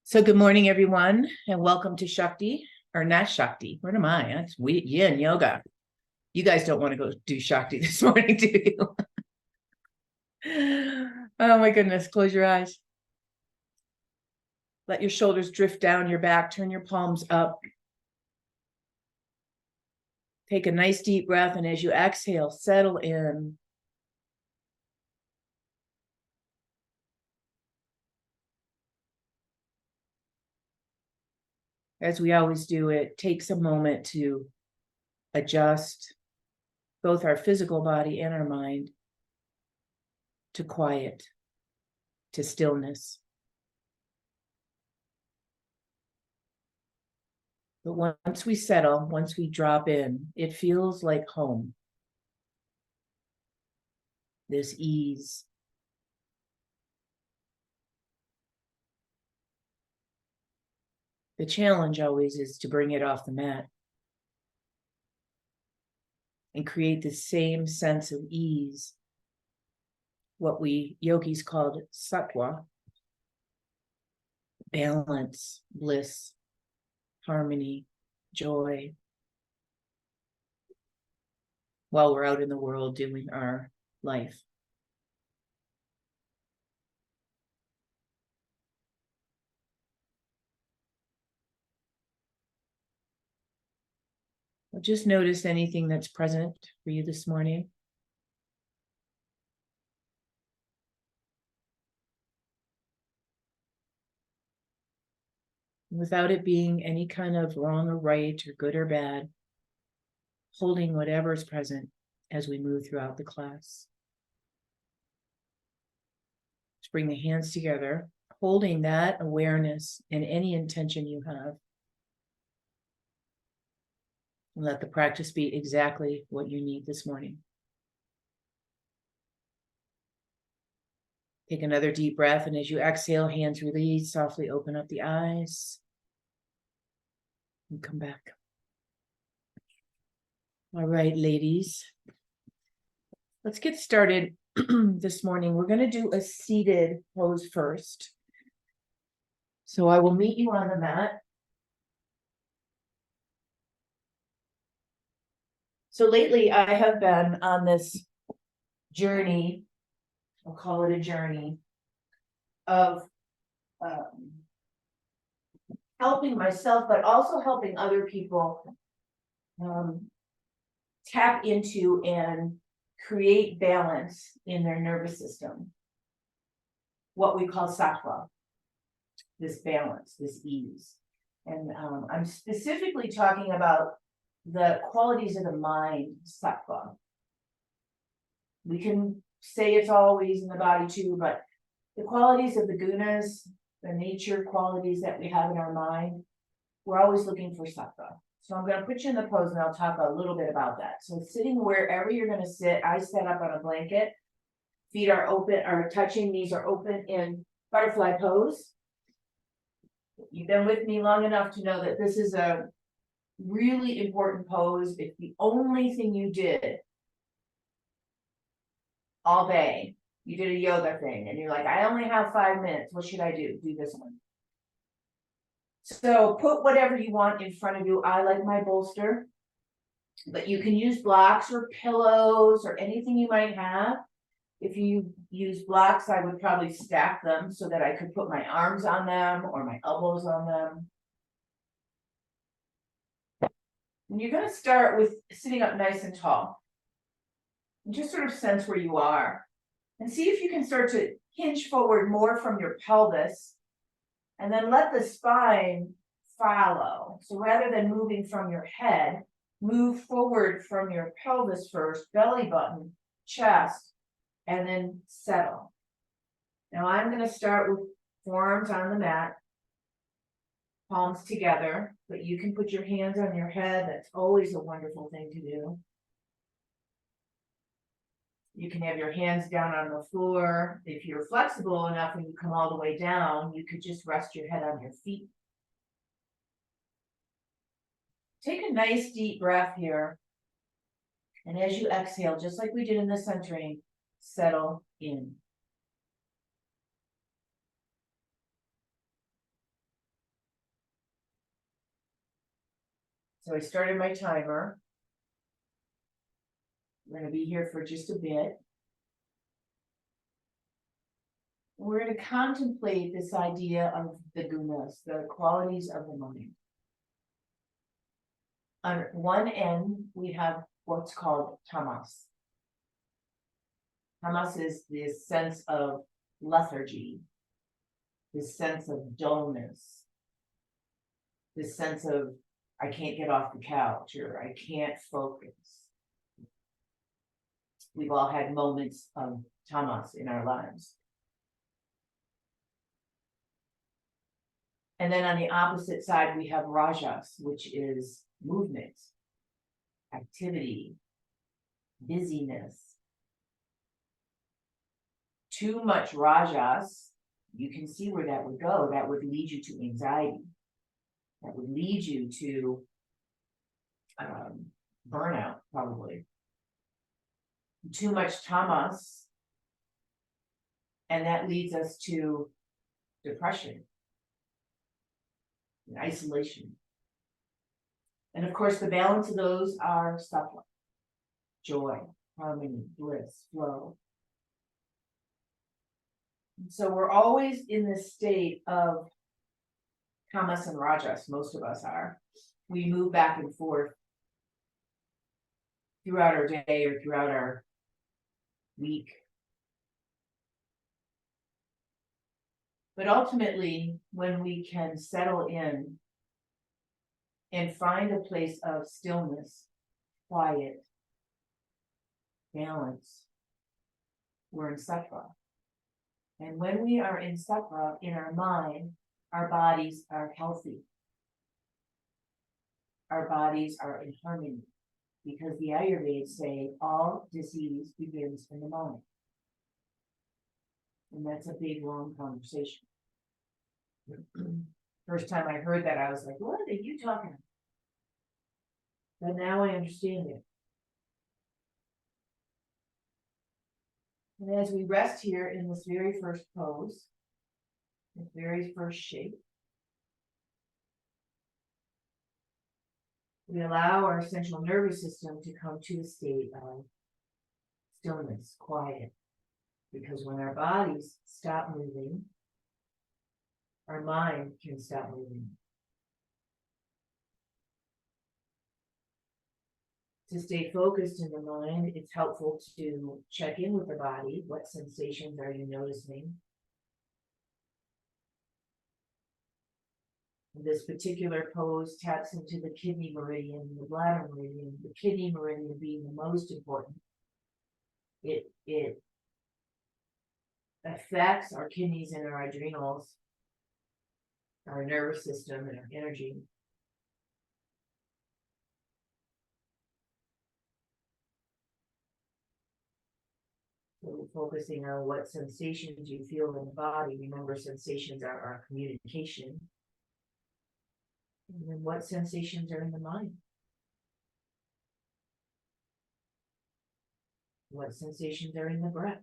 So good morning, everyone, and welcome to Shakti, or not Shakti. Where am I? That's Yin Yoga. You guys don't want to go do Shakti this morning, do you? Oh my goodness, close your eyes. Let your shoulders drift down your back, turn your palms up. Take a nice deep breath, and as you exhale, settle in. As we always do, it takes a moment to adjust both our physical body and our mind to quiet, to stillness. But once we settle, once we drop in, it feels like home. This ease. The challenge always is to bring it off the mat and create the same sense of ease, what we yogis called Sattva, balance, bliss, harmony, joy, while we're out in the world doing our life. Just notice anything that's present for you this morning. Without it being any kind of wrong or right or good or bad, holding whatever is present as we move throughout the class. Just bring the hands together, holding that awareness and any intention you have. And let the practice be exactly what you need this morning. Take another deep breath, and as you exhale, hands release, softly open up the eyes and come back. All right, ladies, let's get started this morning. We're going to do a seated pose first. So I will meet you on the mat. So lately I have been on this journey, I'll call it a journey, of helping myself, but also helping other people tap into and create balance in their nervous system. What we call Sattva, this balance, this ease. And I'm specifically talking about the qualities of the mind, Sattva. We can say it's always in the body too, but the qualities of the gunas, the nature qualities that we have in our mind, we're always looking for Sattva. So I'm going to put you in the pose and I'll talk a little bit about that. So sitting wherever you're going to sit, I set up on a blanket. Feet are open, are touching, knees are open in butterfly pose. You've been with me long enough to know that this is a really important pose. It's the only thing you did all day. You did a yoga thing and you're like, I only have 5 minutes. What should I do? Do this one. So put whatever you want in front of you. I like my bolster, but you can use blocks or pillows or anything you might have. If you use blocks, I would probably stack them so that I could put my arms on them or my elbows on them. And you're going to start with sitting up nice and tall. And just sort of sense where you are. And see if you can start to hinge forward more from your pelvis. And then let the spine follow. So rather than moving from your head, move forward from your pelvis first, belly button, chest, and then settle. Now I'm going to start with forearms on the mat, palms together, but you can put your hands on your head. That's always a wonderful thing to do. You can have your hands down on the floor. If you're flexible enough and you come all the way down, you could just rest your head on your feet. Take a nice deep breath here. And as you exhale, just like we did in the centering, settle in. So I started my timer. We're going to be here for just a bit. We're going to contemplate this idea of the gunas, the qualities of the mind. On one end, we have what's called tamas. Tamas is this sense of lethargy, this sense of dullness, this sense of I can't get off the couch or I can't focus. We've all had moments of tamas in our lives. And then on the opposite side, we have rajas, which is movement, activity, busyness. Too much rajas, you can see where that would go. That would lead you to anxiety. That would lead you to burnout, probably. Too much tamas, and that leads us to depression and isolation. And of course, the balance of those are sattva, joy, harmony, bliss, flow. And so we're always in this state of tamas and rajas, most of us are. We move back and forth throughout our day or throughout our week. But ultimately, when we can settle in and find a place of stillness, quiet, balance, we're in sattva. And when we are in sattva, in our mind, our bodies are healthy. Our bodies are in harmony. Because the Ayurveda say all disease begins in the mind. And that's a big, long conversation. First time I heard that, I was like, what are you talking about? But now I understand it. And as we rest here in this very first pose, this very first shape, we allow our central nervous system to come to a state of stillness, quiet. Because when our bodies stop moving, our mind can stop moving. To stay focused in the mind, it's helpful to check in with the body. What sensations are you noticing? This particular pose taps into the kidney meridian, the bladder meridian, the kidney meridian being the most important. It affects our kidneys and our adrenals, our nervous system, and our energy. So we're focusing on what sensations you feel in the body. Remember, sensations are our communication. And then what sensations are in the mind? What sensations are in the breath?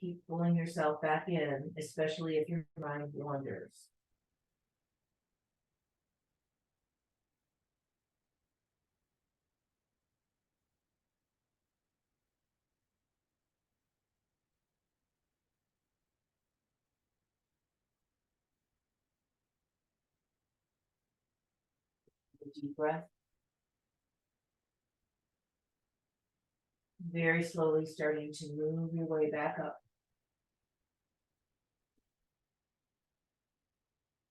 Keep pulling yourself back in, especially if your mind wanders. A deep breath. Very slowly starting to move your way back up.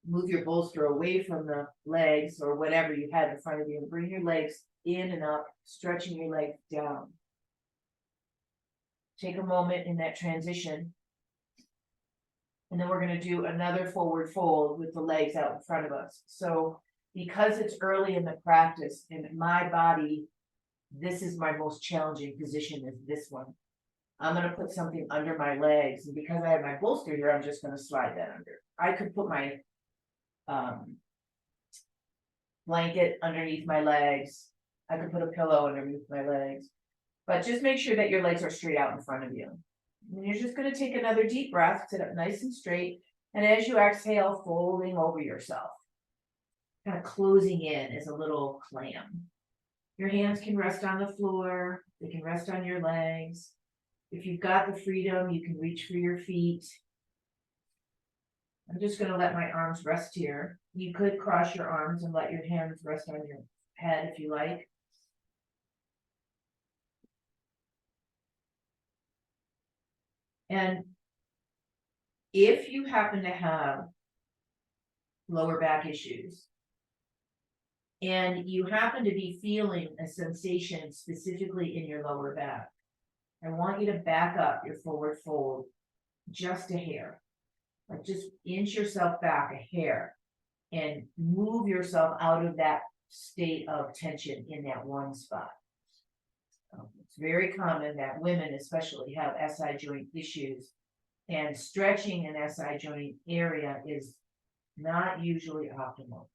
Move your bolster away from the legs or whatever you had in front of you and bring your legs in and up, stretching your legs down. Take a moment in that transition. And then we're going to do another forward fold with the legs out in front of us. So because it's early in the practice and my body, this is my most challenging position is this one. I'm going to put something under my legs. And because I have my bolster here, I'm just going to slide that under. I could put my blanket underneath my legs. I could put a pillow underneath my legs. But just make sure that your legs are straight out in front of you. And you're just going to take another deep breath, sit up nice and straight. And as you exhale, folding over yourself, kind of closing in as a little clam. Your hands can rest on the floor, they can rest on your legs. If you've got the freedom, you can reach for your feet. I'm just going to let my arms rest here. You could cross your arms and let your hands rest on your head if you like. And if you happen to have lower back issues, and you happen to be feeling a sensation specifically in your lower back, I want you to back up your forward fold just a hair. Like just inch yourself back a hair and move yourself out of that state of tension in that one spot. It's very common that women especially have SI joint issues, and stretching an SI joint area is not usually optimal.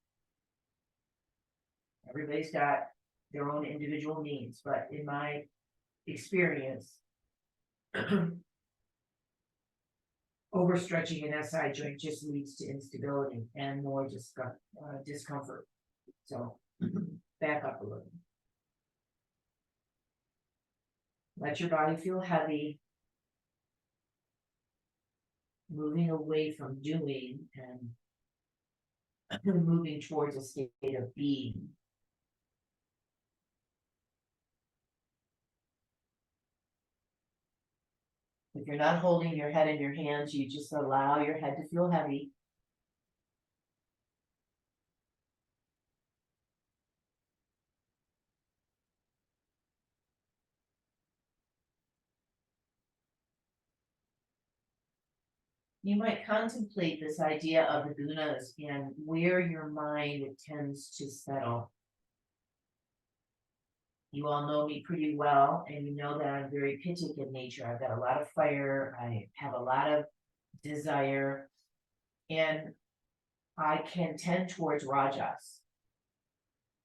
Everybody's got their own individual needs, but in my experience, overstretching an SI joint just leads to instability and more discomfort. So back up a little. Let your body feel heavy, moving away from doing and moving towards a state of being. If you're not holding your head in your hands, you just allow your head to feel heavy. You might contemplate this idea of the gunas and where your mind tends to settle. You all know me pretty well, and you know that I'm very pittic in nature. I've got a lot of fire, I have a lot of desire, and I can tend towards rajas.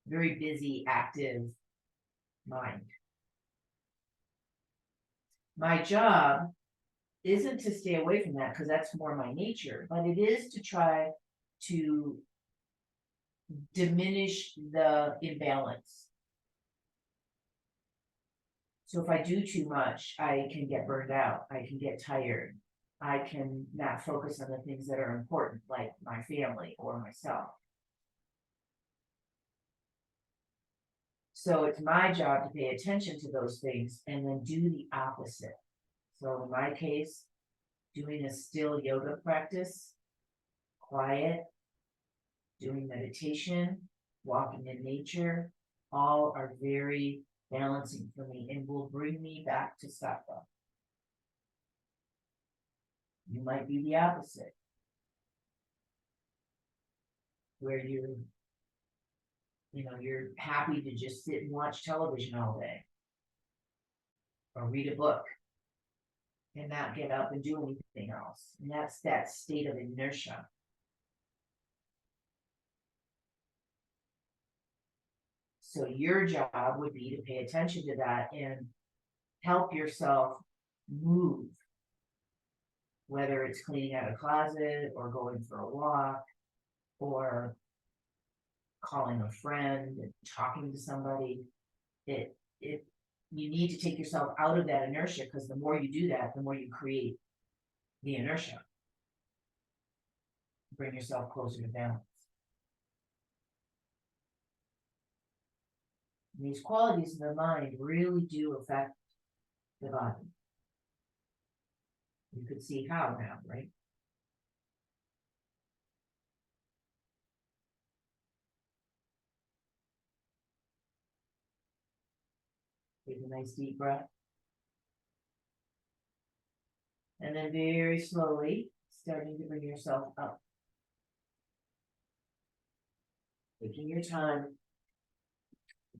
Very busy, active mind. My job isn't to stay away from that because that's more my nature, but it is to try to diminish the imbalance. So if I do too much, I can get burned out, I can get tired, I can not focus on the things that are important, like my family or myself. So it's my job to pay attention to those things and then do the opposite. So in my case, doing a still yoga practice, quiet, doing meditation, walking in nature, all are very balancing for me and will bring me back to Sattva. You might be the opposite, where you're happy to just sit and watch television all day or read a book and not get up and do anything else. And that's that state of inertia. So your job would be to pay attention to that and help yourself move, whether it's cleaning out a closet or going for a walk or calling a friend and talking to somebody. You need to take yourself out of that inertia, because the more you do that, the more you create the inertia. Bring yourself closer to balance. And these qualities of the mind really do affect the body. You could see how now, right? Take a nice deep breath. And then very slowly, starting to bring yourself up. Taking your time.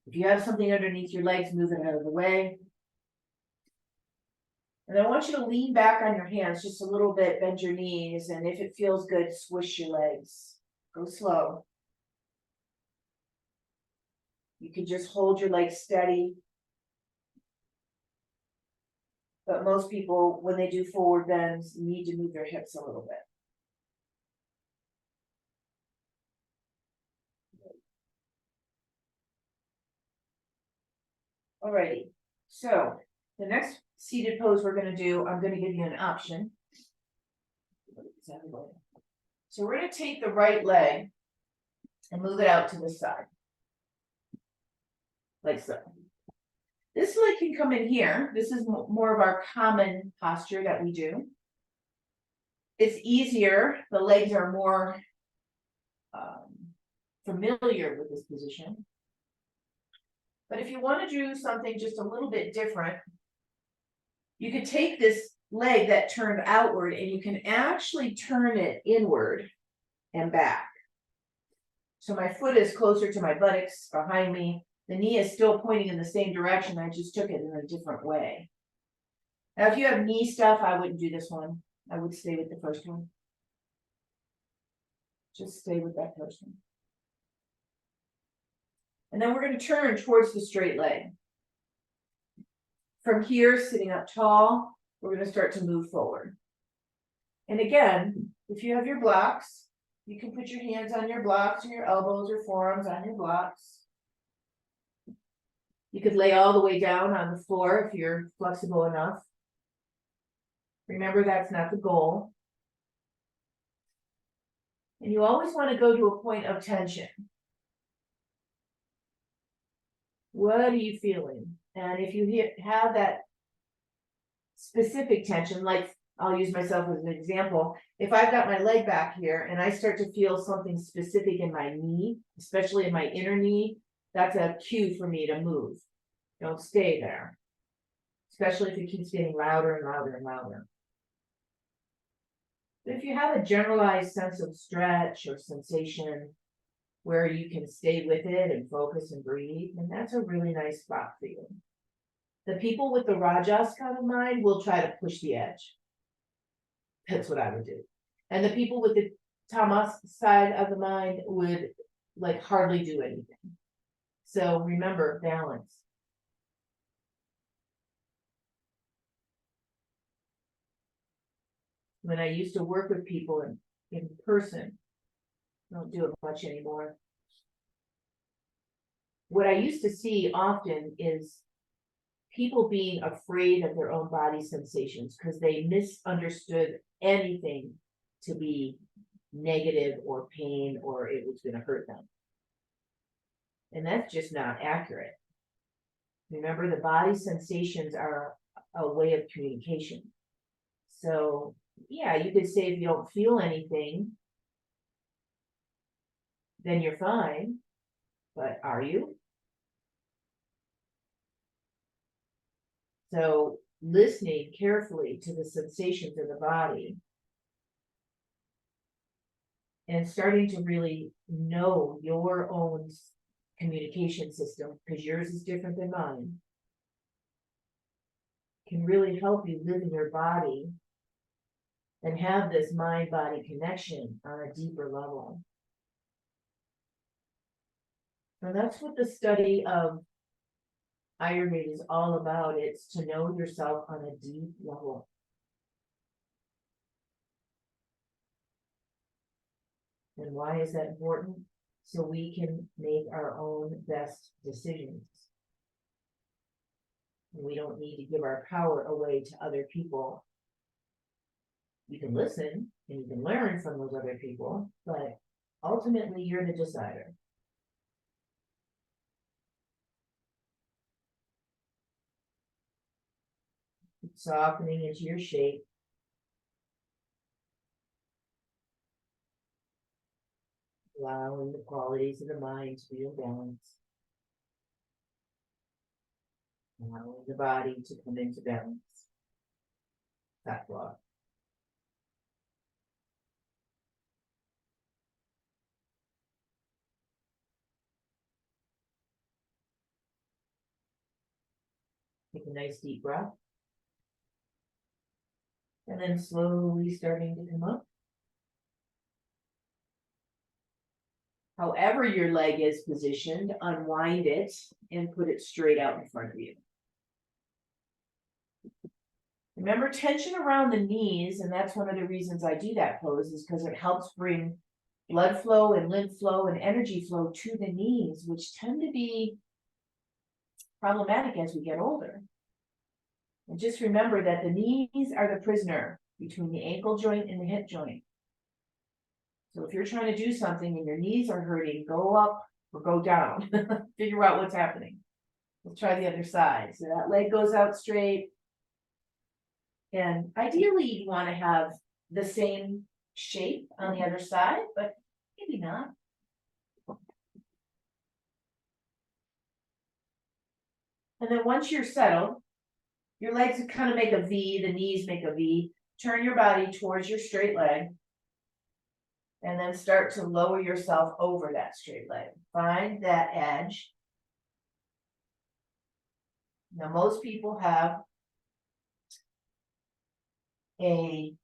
If you have something underneath your legs, move it out of the way. And I want you to lean back on your hands just a little bit, bend your knees, and if it feels good, swish your legs. Go slow. You can just hold your legs steady. But most people, when they do forward bends, need to move their hips a little bit. Alrighty, so the next seated pose we're gonna do, I'm gonna give you an option. So we're gonna take the right leg and move it out to the side. Like so. This leg can come in here. This is more of our common posture that we do. It's easier. The legs are more familiar with this position. But if you want to do something just a little bit different, you could take this leg that turned outward and you can actually turn it inward and back. So my foot is closer to my buttocks behind me. The knee is still pointing in the same direction. I just took it in a different way. Now, if you have knee stuff, I wouldn't do this one. I would stay with the first one. Just stay with that first one. And then we're going to turn towards the straight leg. From here, sitting up tall, we're going to start to move forward. And again, if you have your blocks, you can put your hands on your blocks or your elbows or forearms on your blocks. You could lay all the way down on the floor if you're flexible enough. Remember, that's not the goal. And you always want to go to a point of tension. What are you feeling? And if you have that specific tension, like I'll use myself as an example. If I've got my leg back here and I start to feel something specific in my knee, especially in my inner knee, that's a cue for me to move. Don't stay there, especially if it keeps getting louder and louder and louder. But if you have a generalized sense of stretch or sensation where you can stay with it and focus and breathe, then that's a really nice spot for you. The people with the Rajas kind of mind will try to push the edge. That's what I would do. And the people with the Tamas side of the mind would like hardly do anything. So remember, balance. When I used to work with people in person, I don't do it much anymore. What I used to see often is people being afraid of their own body sensations because they misunderstood anything to be negative or pain or it was going to hurt them. And that's just not accurate. Remember, the body sensations are a way of communication. So, yeah, you could say if you don't feel anything, then you're fine. But are you? So listening carefully to the sensations of the body and starting to really know your own communication system, because yours is different than mine, can really help you live in your body and have this mind-body connection on a deeper level. And that's what the study of Ayurveda is all about. It's to know yourself on a deep level. And why is that important? So we can make our own best decisions. We don't need to give our power away to other people. You can listen and you can learn from those other people, but ultimately you're the decider. Softening into your shape. Allowing the qualities of the mind to be in balance. Allowing the body to come into balance. Sattva. Take a nice deep breath. And then slowly starting to come up. However your leg is positioned, unwind it and put it straight out in front of you. Remember, tension around the knees, and that's one of the reasons I do that pose, is because it helps bring blood flow and lymph flow and energy flow to the knees, which tend to be problematic as we get older. And just remember that the knees are the prisoner between the ankle joint and the hip joint. So if you're trying to do something and your knees are hurting, go up or go down. Figure out what's happening. Let's try the other side. So that leg goes out straight. And ideally, you want to have the same shape on the other side, but maybe not. And then once you're settled, your legs kind of make a V, the knees make a V. Turn your body towards your straight leg. And then start to lower yourself over that straight leg. Find that edge. Now, most people have a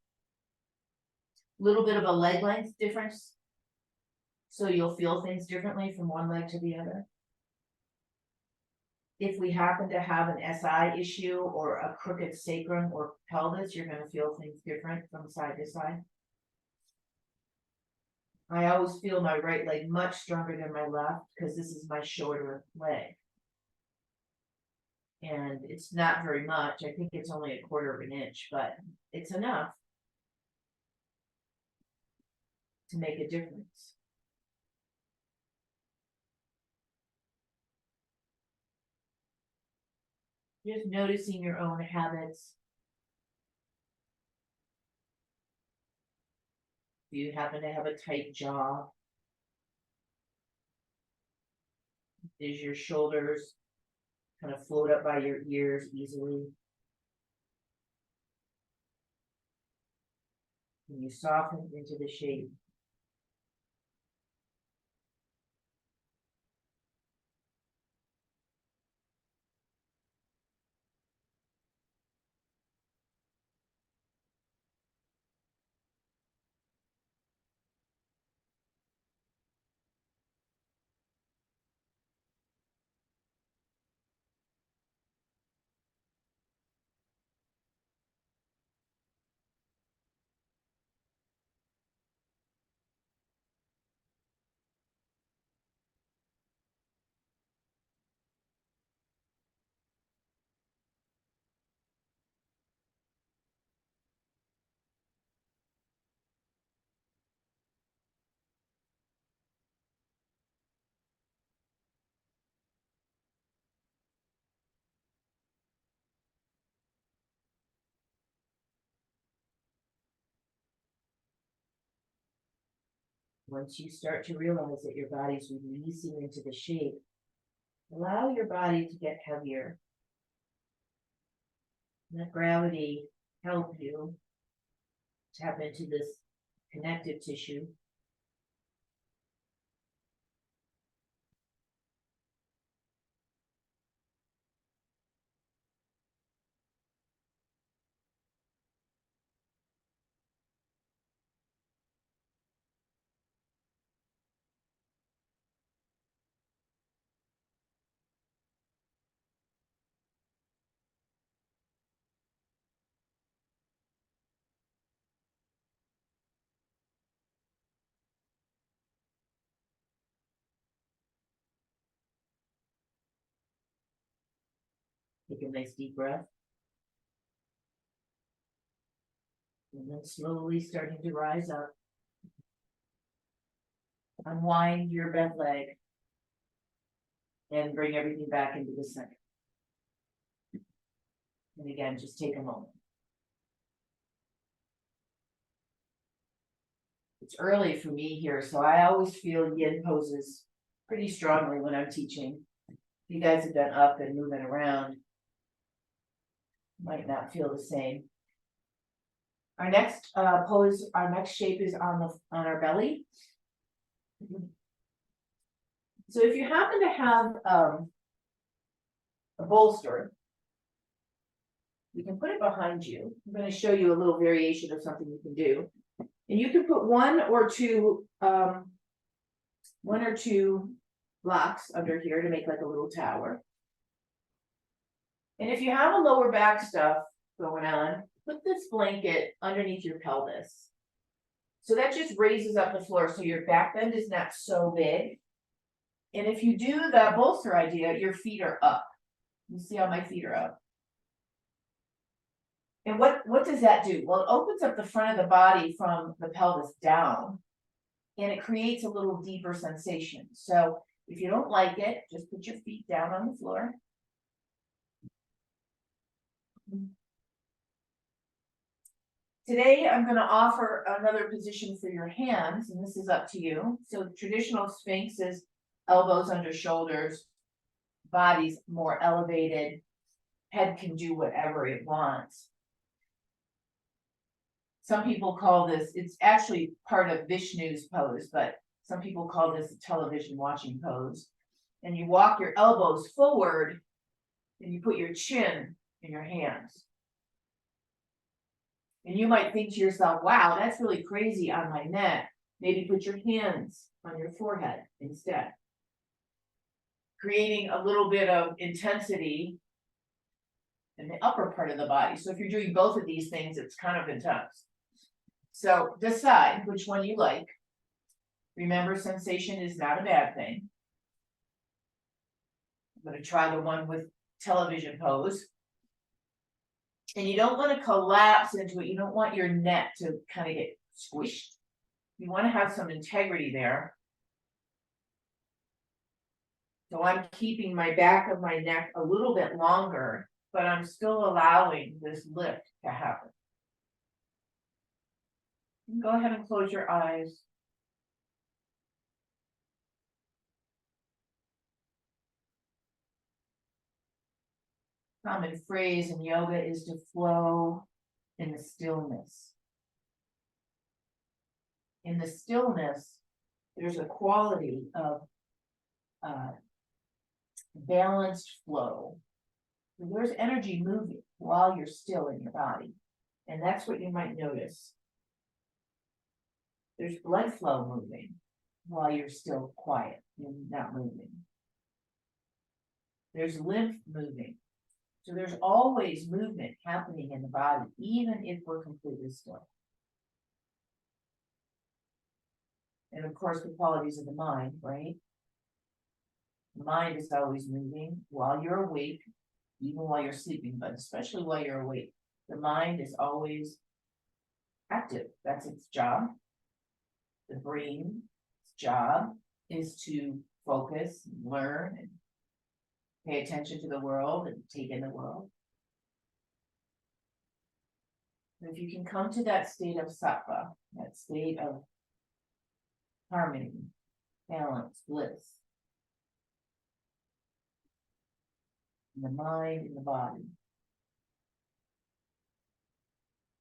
little bit of a leg length difference. So you'll feel things differently from one leg to the other. If we happen to have an SI issue or a crooked sacrum or pelvis, you're going to feel things different from side to side. I always feel my right leg much stronger than my left because this is my shorter leg. And it's not very much. I think it's only 1/4 of an inch, but it's enough to make a difference. Just noticing your own habits. Do you happen to have a tight jaw? Does your shoulders kind of float up by your ears easily? Can you soften into the shape? Once you start to realize that your body's releasing into the shape, allow your body to get heavier. Let gravity help you tap into this connective tissue. Take a nice deep breath. And then slowly starting to rise up. Unwind your bent leg. And bring everything back into the center. And again, just take a moment. It's early for me here, so I always feel yin poses pretty strongly when I'm teaching. You guys have been up and moving around. Might not feel the same. Our next pose, our next shape is on our belly. So if you happen to have a bolster, you can put it behind you. I'm going to show you a little variation of something you can do. And you can put one or two blocks under here to make like a little tower. And if you have a lower back stuff going on, put this blanket underneath your pelvis. So that just raises up the floor so your back bend is not so big. And if you do the bolster idea, your feet are up. You see how my feet are up? And what does that do? Well, it opens up the front of the body from the pelvis down, and it creates a little deeper sensation. So if you don't like it, just put your feet down on the floor. Today, I'm going to offer another position for your hands, and this is up to you. So the traditional Sphinx is elbows under shoulders, body's more elevated, head can do whatever it wants. Some people call this, it's actually part of Vishnu's pose, but some people call this a television watching pose. And you walk your elbows forward and you put your chin in your hands. And you might think to yourself, wow, that's really crazy on my neck. Maybe put your hands on your forehead instead. Creating a little bit of intensity in the upper part of the body. So if you're doing both of these things, it's kind of intense. So decide which one you like. Remember, sensation is not a bad thing. I'm going to try the one with television pose. And you don't want to collapse into it. You don't want your neck to kind of get squished. You want to have some integrity there. So I'm keeping my back of my neck a little bit longer, but I'm still allowing this lift to happen. Go ahead and close your eyes. Common phrase in yoga is to flow in the stillness. In the stillness, there's a quality of balanced flow. There's energy moving while you're still in your body. And that's what you might notice. There's blood flow moving while you're still quiet and not moving. There's lymph moving. So there's always movement happening in the body, even if we're completely still. And of course, the qualities of the mind, right? The mind is always moving while you're awake, even while you're sleeping, but especially while you're awake. The mind is always active. That's its job. The brain's job is to focus, and learn, and pay attention to the world and take in the world. And if you can come to that state of sattva, that state of harmony, balance, bliss, in the mind, in the body,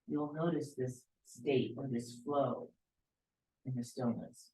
you'll notice this state or this flow in the stillness.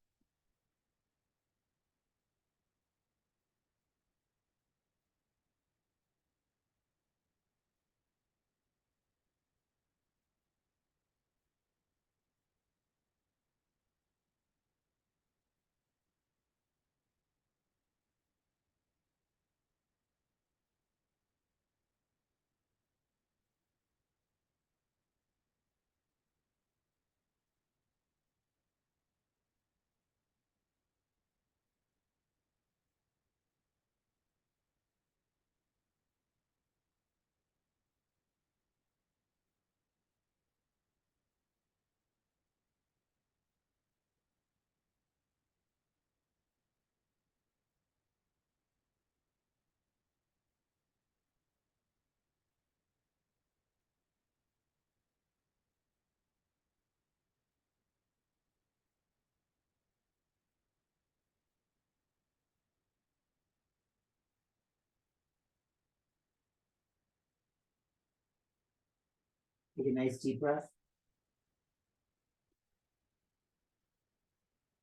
Take a nice deep breath.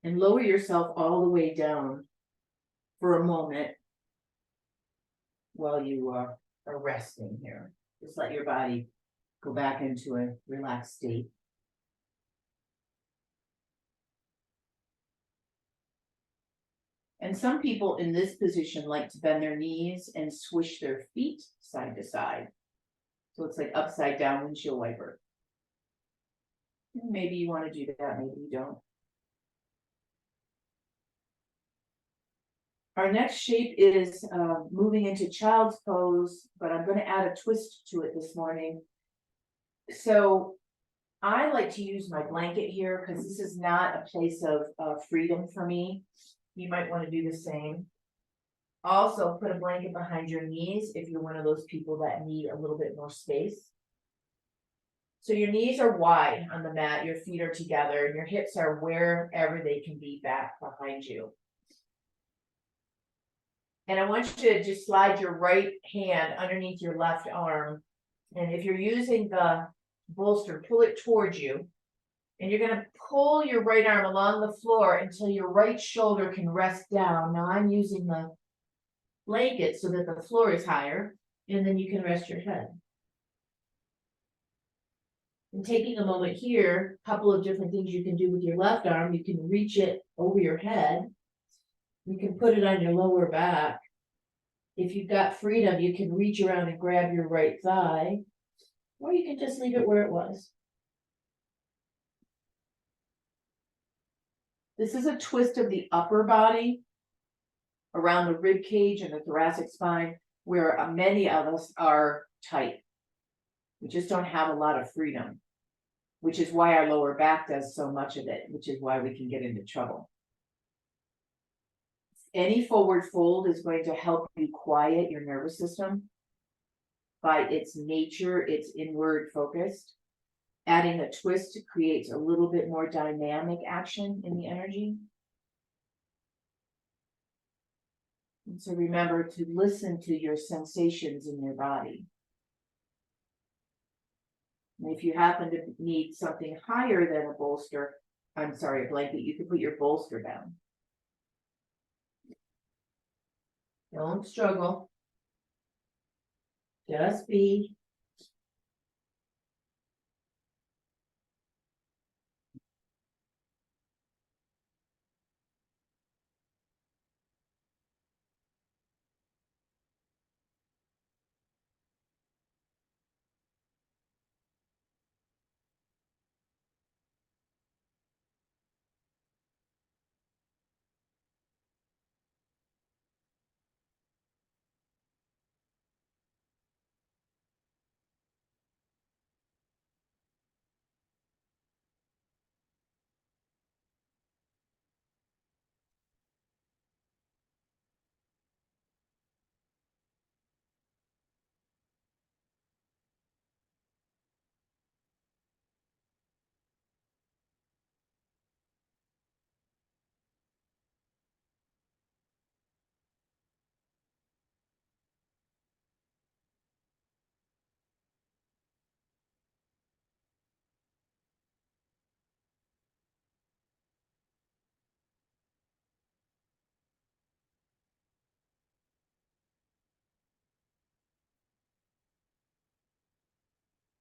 And lower yourself all the way down for a moment while you are resting here. Just let your body go back into a relaxed state. And some people in this position like to bend their knees and swish their feet side to side. So it's like upside down windshield wiper. Maybe you want to do that, maybe you don't. Our next shape is moving into child's pose, but I'm going to add a twist to it this morning. So I like to use my blanket here because this is not a place of freedom for me. You might want to do the same. Also, put a blanket behind your knees if you're one of those people that need a little bit more space. So your knees are wide on the mat, your feet are together, and your hips are wherever they can be back behind you. And I want you to just slide your right hand underneath your left arm. And if you're using the bolster, pull it towards you. And you're going to pull your right arm along the floor until your right shoulder can rest down. Now I'm using the blanket so that the floor is higher, and then you can rest your head. And taking a moment here, a couple of different things you can do with your left arm. You can reach it over your head. You can put it on your lower back. If you've got freedom, you can reach around and grab your right thigh, or you can just leave it where it was. This is a twist of the upper body around the rib cage and the thoracic spine, where many of us are tight. We just don't have a lot of freedom, which is why our lower back does so much of it, which is why we can get into trouble. Any forward fold is going to help you quiet your nervous system. By its nature, it's inward focused. Adding a twist creates a little bit more dynamic action in the energy. And so remember to listen to your sensations in your body. And if you happen to need something higher than a bolster, a blanket, you can put your bolster down. Don't struggle. Just be.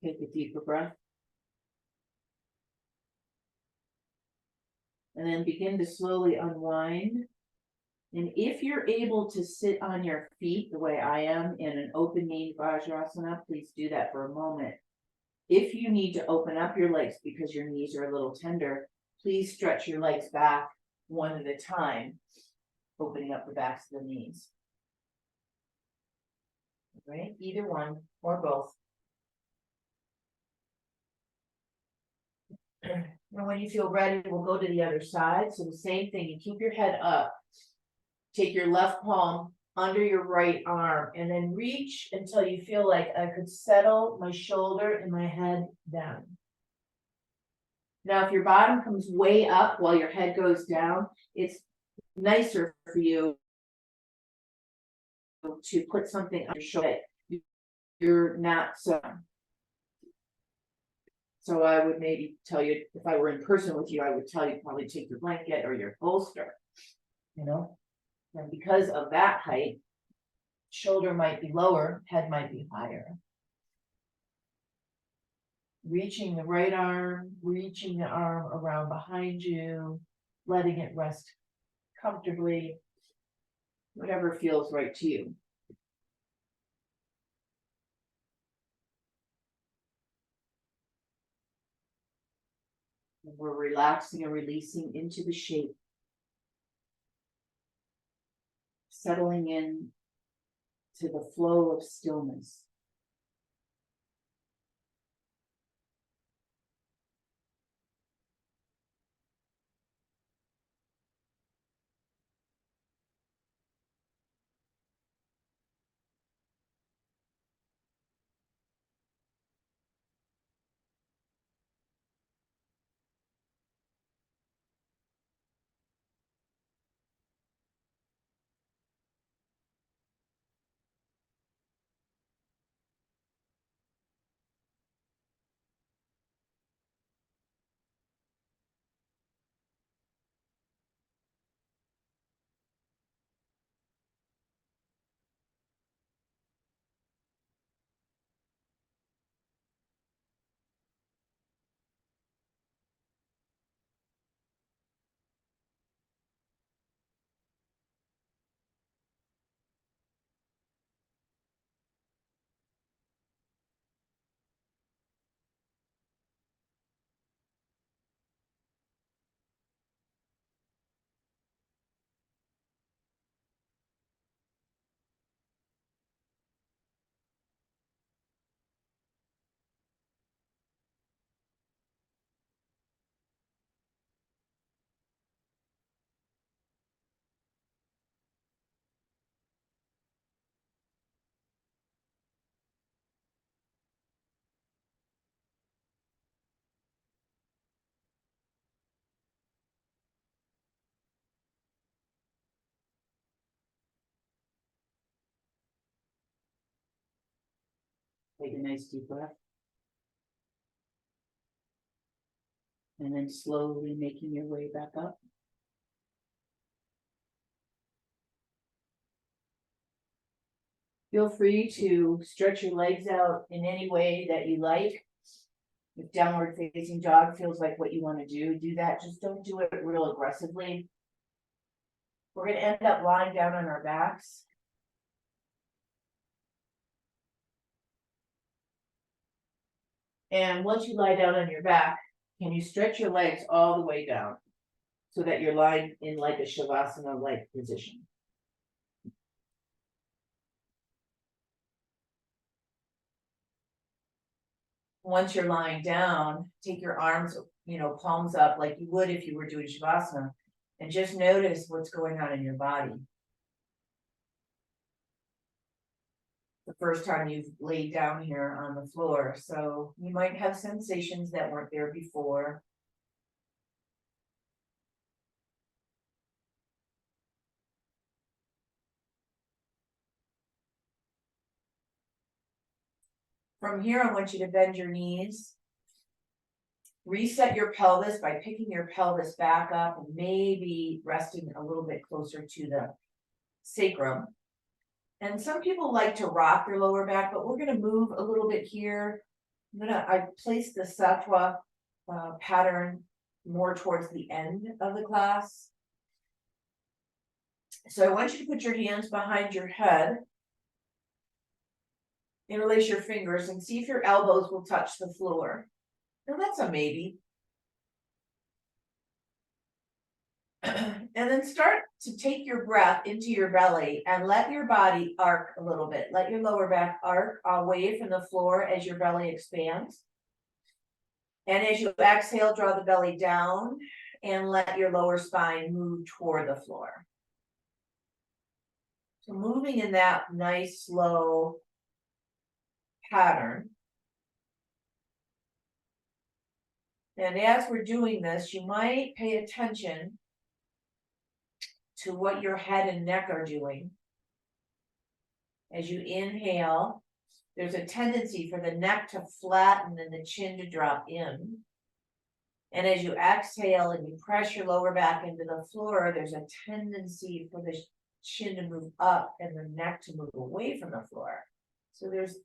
Take a deeper breath. And then begin to slowly unwind. And if you're able to sit on your feet the way I am in an open knee Vajrasana, please do that for a moment. If you need to open up your legs because your knees are a little tender, please stretch your legs back one at a time, opening up the backs of the knees. Right? Either one or both. And when you feel ready, we'll go to the other side. So the same thing, you keep your head up. Take your left palm under your right arm and then reach until you feel like I could settle my shoulder and my head down. Now, if your bottom comes way up while your head goes down, it's nicer for you to put something on your shoulder. You're not so. So I would maybe tell you, if I were in person with you, I would tell you probably take your blanket or your bolster, And because of that height, shoulder might be lower, head might be higher. Reaching the right arm, reaching the arm around behind you, letting it rest comfortably, whatever feels right to you. And we're relaxing and releasing into the shape. settling in to the flow of stillness. Take a nice deep breath. And then slowly making your way back up. Feel free to stretch your legs out in any way that you like. If downward facing dog feels like what you want to do that. Just don't do it real aggressively. We're going to end up lying down on our backs. And once you lie down on your back, can you stretch your legs all the way down so that you're lying in like a shavasana-like position? Once you're lying down, take your arms, palms up like you would if you were doing shavasana, and just notice what's going on in your body. The first time you've laid down here on the floor, so you might have sensations that weren't there before. From here, I want you to bend your knees. Reset your pelvis by picking your pelvis back up and maybe resting a little bit closer to the sacrum. And some people like to rock their lower back, but we're going to move a little bit here. I placed the Sattva pattern more towards the end of the class. So I want you to put your hands behind your head. Interlace your fingers and see if your elbows will touch the floor. Now that's a maybe. And then start to take your breath into your belly and let your body arc a little bit. Let your lower back arc away from the floor as your belly expands. And as you exhale, draw the belly down and let your lower spine move toward the floor. So moving in that nice, slow pattern. And as we're doing this, you might pay attention to what your head and neck are doing. As you inhale, there's a tendency for the neck to flatten and the chin to drop in. And as you exhale and you press your lower back into the floor, there's a tendency for the chin to move up and the neck to move away from the floor. So there's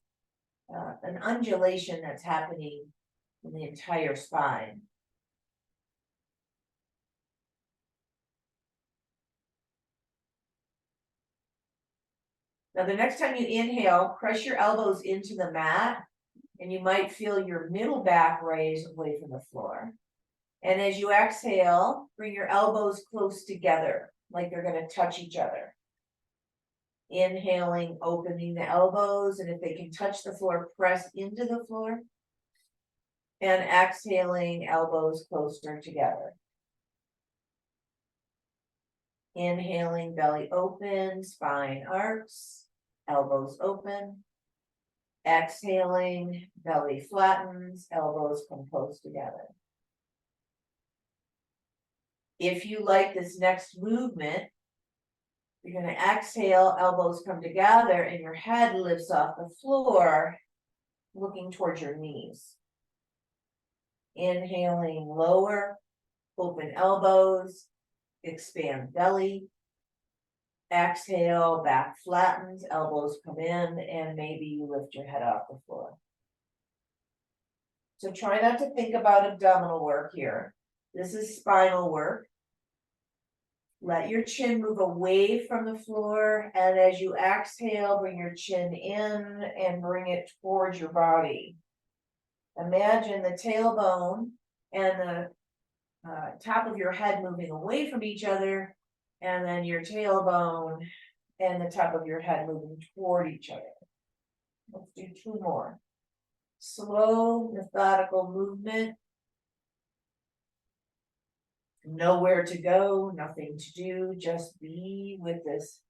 an undulation that's happening in the entire spine. Now, the next time you inhale, press your elbows into the mat, and you might feel your middle back raise away from the floor. And as you exhale, bring your elbows close together, like they're going to touch each other. Inhaling, opening the elbows, and if they can touch the floor, press into the floor. And exhaling, elbows closer together. Inhaling, belly open, spine arcs, elbows open. Exhaling, belly flattens, elbows come close together. If you like this next movement, you're going to exhale, elbows come together, and your head lifts off the floor, looking towards your knees. Inhaling, lower, open elbows, expand belly. Exhale, back flattens, elbows come in, and maybe you lift your head off the floor. So try not to think about abdominal work here. This is spinal work. Let your chin move away from the floor, and as you exhale, bring your chin in and bring it towards your body. Imagine the tailbone and the top of your head moving away from each other, and then your tailbone and the top of your head moving toward each other. Let's do two more. Slow, methodical movement. Nowhere to go, nothing to do, just be with this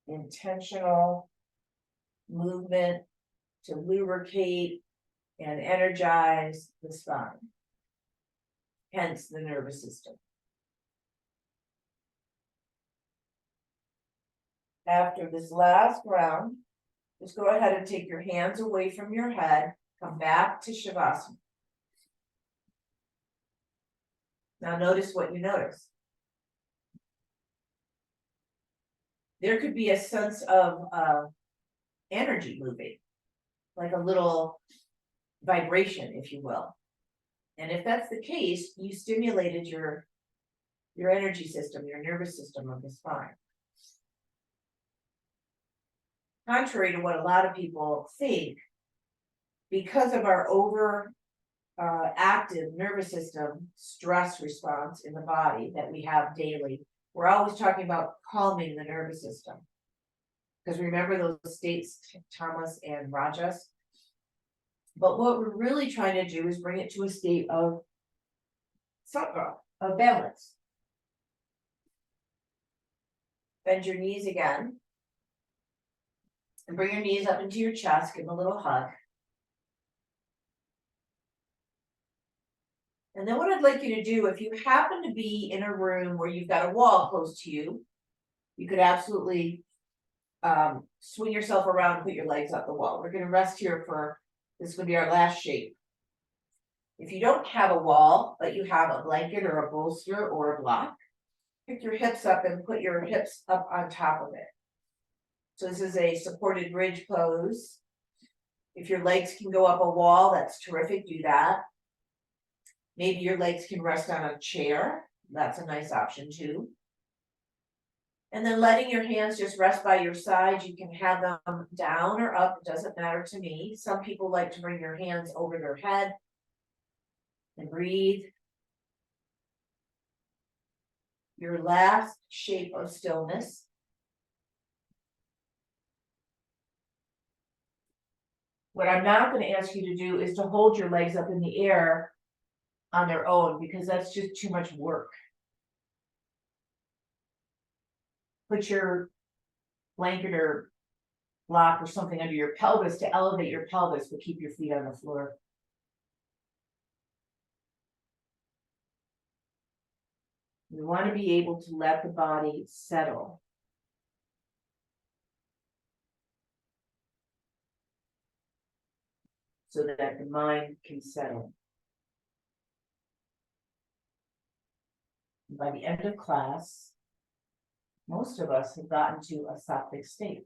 intentional movement to lubricate and energize the spine, hence the nervous system. After this last round, just go ahead and take your hands away from your head, come back to Shavasana. Now notice what you notice. There could be a sense of energy moving, like a little vibration, if you will. And if that's the case, you stimulated your energy system, your nervous system of the spine. Contrary to what a lot of people think, because of our active nervous system stress response in the body that we have daily, we're always talking about calming the nervous system. Because remember those states, tamas and rajas? But what we're really trying to do is bring it to a state of sattva, of balance. Bend your knees again. And bring your knees up into your chest, give them a little hug. And then what I'd like you to do, if you happen to be in a room where you've got a wall close to you, you could absolutely swing yourself around and put your legs up the wall. We're going to rest here for, this is going to be our last shape. If you don't have a wall, but you have a blanket or a bolster or a block, pick your hips up and put your hips up on top of it. So this is a supported bridge pose. If your legs can go up a wall, that's terrific, do that. Maybe your legs can rest on a chair. That's a nice option too. And then letting your hands just rest by your side. You can have them down or up, it doesn't matter to me. Some people like to bring your hands over their head and breathe. Your last shape of stillness. What I'm not going to ask you to do is to hold your legs up in the air on their own, because that's just too much work. Put your blanket or block or something under your pelvis to elevate your pelvis, but keep your feet on the floor. You want to be able to let the body settle. So that the mind can settle. By the end of class, most of us have gotten to a sattvic state.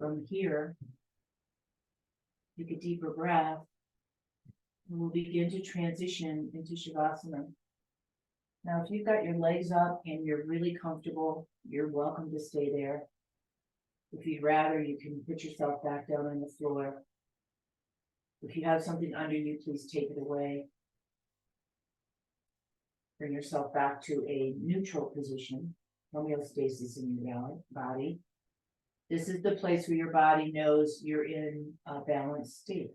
From here, take a deeper breath, and we'll begin to transition into Shavasana. Now, if you've got your legs up and you're really comfortable, you're welcome to stay there. If you'd rather, you can put yourself back down on the floor. If you have something under you, please take it away. Bring yourself back to a neutral position, homeostasis in your body. This is the place where your body knows you're in a balanced state.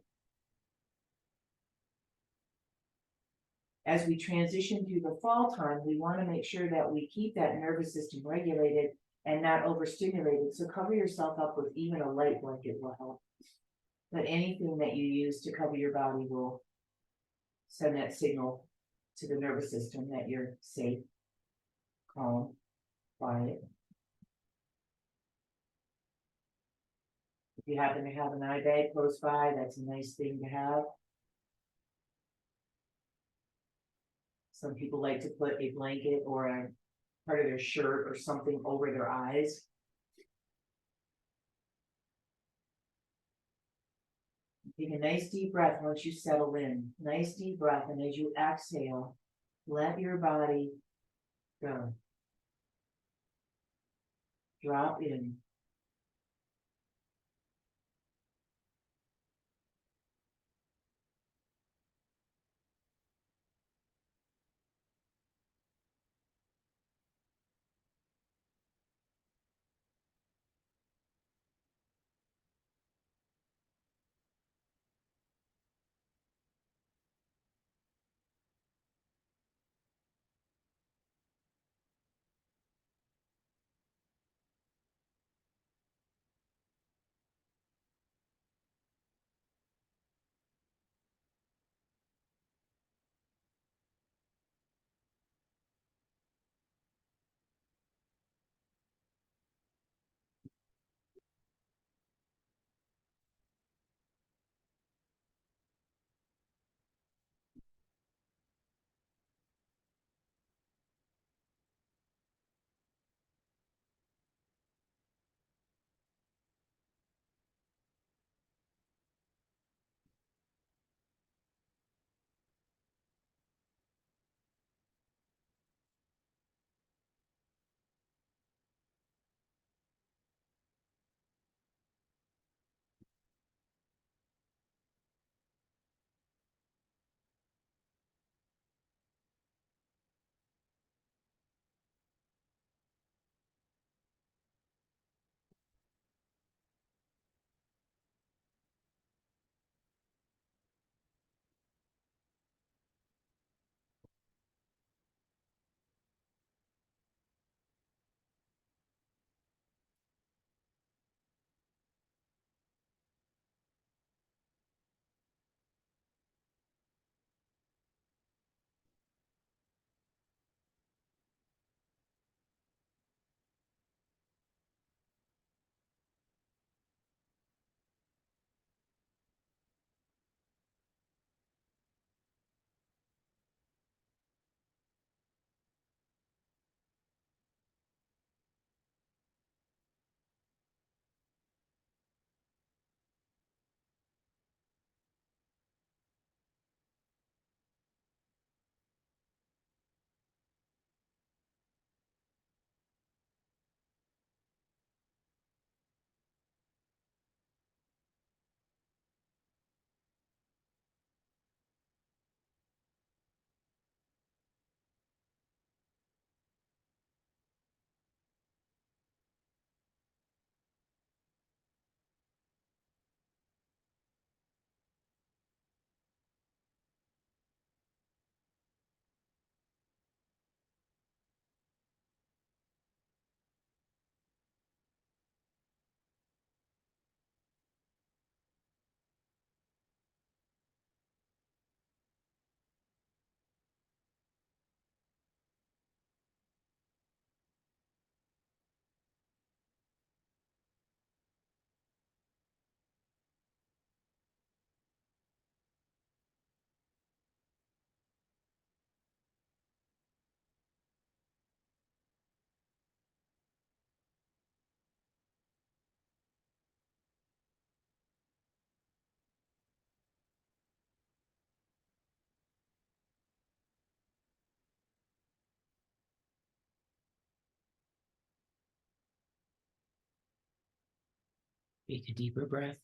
As we transition through the fall time, we want to make sure that we keep that nervous system regulated and not overstimulated. So cover yourself up with even a light blanket will help. But anything that you use to cover your body will send that signal to the nervous system that you're safe, calm, quiet. If you happen to have an eye bag close by, that's a nice thing to have. Some people like to put a blanket or a part of their shirt or something over their eyes. Take a nice deep breath once you settle in. Nice deep breath, and as you exhale, let your body go. Drop in. Take a deeper breath.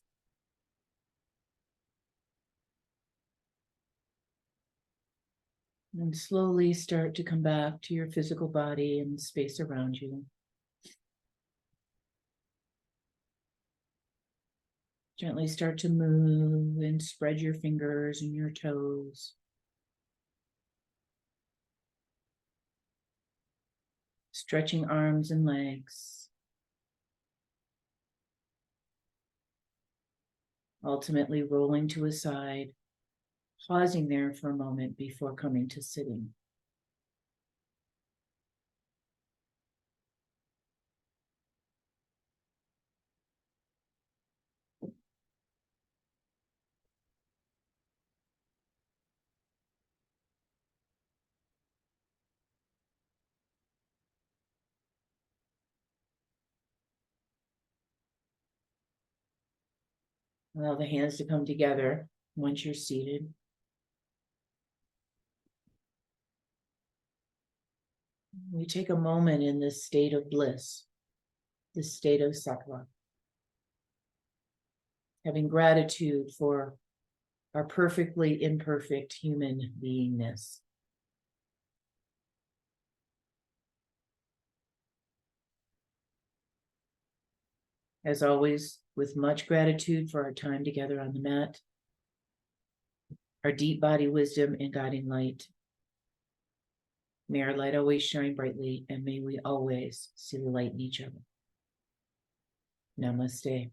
And slowly start to come back to your physical body and the space around you. Gently start to move and spread your fingers and your toes. Stretching arms and legs. Ultimately rolling to a side, pausing there for a moment before coming to sitting. Allow the hands to come together once you're seated. We take a moment in this state of bliss, this state of Sattva, having gratitude for our perfectly imperfect human beingness. As always, with much gratitude for our time together on the mat, our deep body wisdom and guiding light. May our light always shine brightly, and may we always see the light in each other. Namaste.